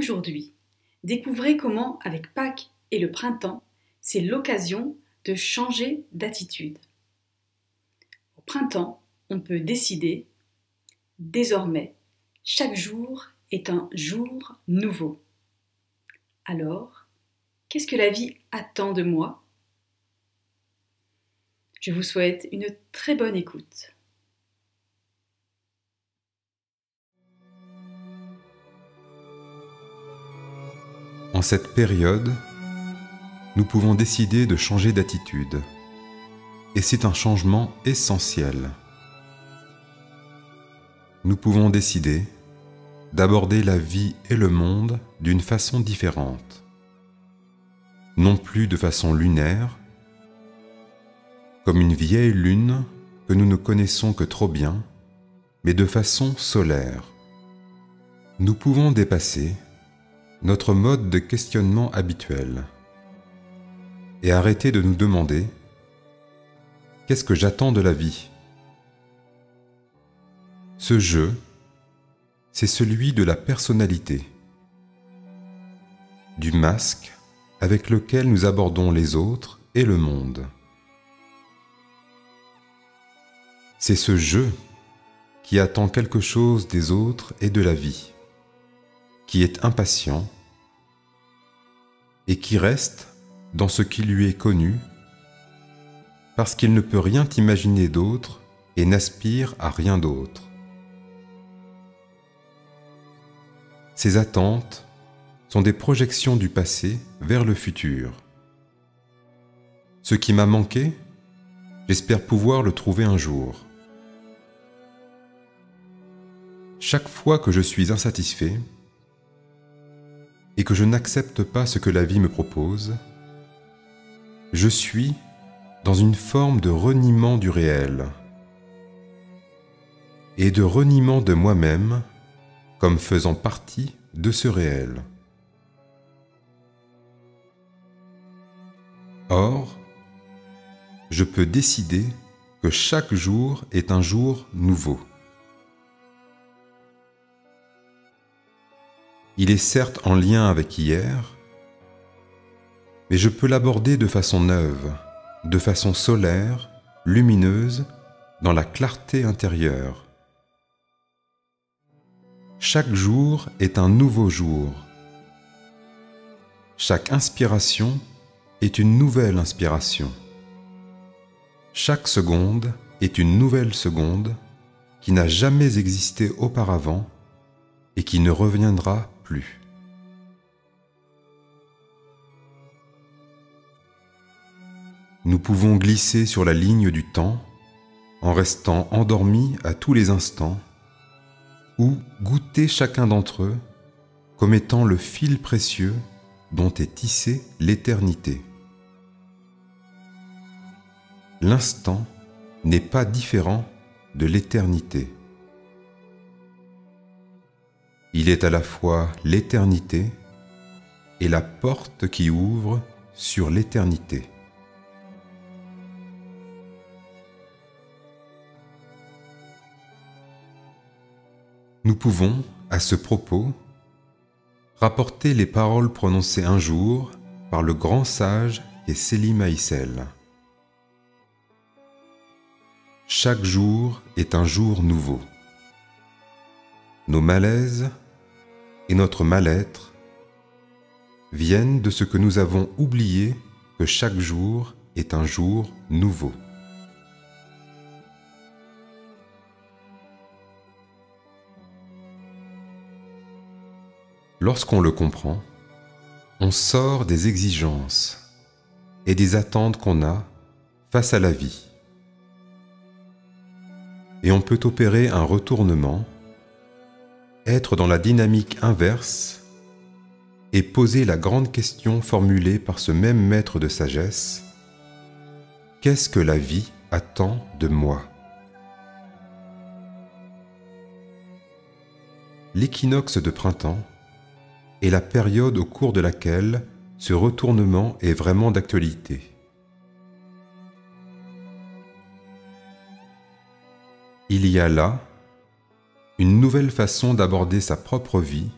aujourd'hui, découvrez comment, avec Pâques et le printemps, c'est l'occasion de changer d'attitude. Au printemps, on peut décider, désormais, chaque jour est un jour nouveau. Alors, qu'est-ce que la vie attend de moi? Je vous souhaite une très bonne écoute. En cette période, nous pouvons décider de changer d'attitude. Et c'est un changement essentiel. Nous pouvons décider d'aborder la vie et le monde d'une façon différente. Non plus de façon lunaire, comme une vieille lune que nous ne connaissons que trop bien, mais de façon solaire. Nous pouvons dépasser notre mode de questionnement habituel et arrêter de nous demander « Qu'est-ce que j'attends de la vie ?» Ce jeu, c'est celui de la personnalité, du masque avec lequel nous abordons les autres et le monde. C'est ce jeu qui attend quelque chose des autres et de la vie, qui est impatient et qui reste dans ce qui lui est connu parce qu'il ne peut rien imaginer d'autre et n'aspire à rien d'autre. Ces attentes sont des projections du passé vers le futur. Ce qui m'a manqué, j'espère pouvoir le trouver un jour. Chaque fois que je suis insatisfait et que je n'accepte pas ce que la vie me propose, je suis dans une forme de reniement du réel et de reniement de moi-même comme faisant partie de ce réel. Or, je peux décider que chaque jour est un jour nouveau. Il est certes en lien avec hier, mais je peux l'aborder de façon neuve, de façon solaire, lumineuse, dans la clarté intérieure. Chaque jour est un nouveau jour. Chaque inspiration est une nouvelle inspiration. Chaque seconde est une nouvelle seconde qui n'a jamais existé auparavant et qui ne reviendra plus. Nous pouvons glisser sur la ligne du temps en restant endormis à tous les instants ou goûter chacun d'entre eux comme étant le fil précieux dont est tissée l'éternité. L'instant n'est pas différent de l'éternité. Il est à la fois l'éternité et la porte qui ouvre sur l'éternité. Nous pouvons, à ce propos, rapporter les paroles prononcées un jour par le grand sage et Selim Aïssel. Chaque jour est un jour nouveau. Nos malaises et notre mal-être viennent de ce que nous avons oublié que chaque jour est un jour nouveau. Lorsqu'on le comprend, on sort des exigences et des attentes qu'on a face à la vie. Et on peut opérer un retournement, être dans la dynamique inverse et poser la grande question formulée par ce même maître de sagesse: qu'est-ce que la vie attend de moi? L'équinoxe de printemps est la période au cours de laquelle ce retournement est vraiment d'actualité. Il y a là une nouvelle façon d'aborder sa propre vie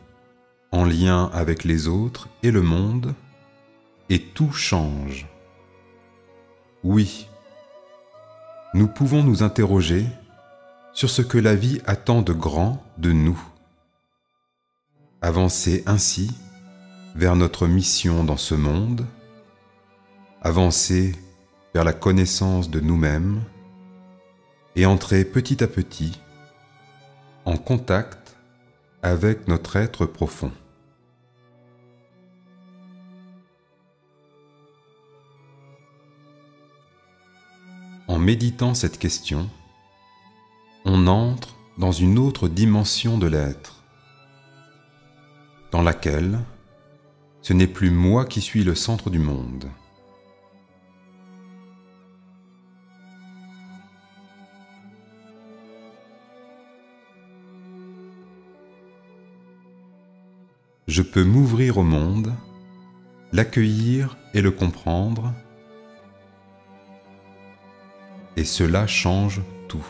en lien avec les autres et le monde, et tout change. Oui, nous pouvons nous interroger sur ce que la vie attend de grand de nous. Avancer ainsi vers notre mission dans ce monde, avancer vers la connaissance de nous-mêmes et entrer petit à petit en contact avec notre être profond. En méditant cette question, on entre dans une autre dimension de l'être, dans laquelle ce n'est plus moi qui suis le centre du monde. Je peux m'ouvrir au monde, l'accueillir et le comprendre, et cela change tout.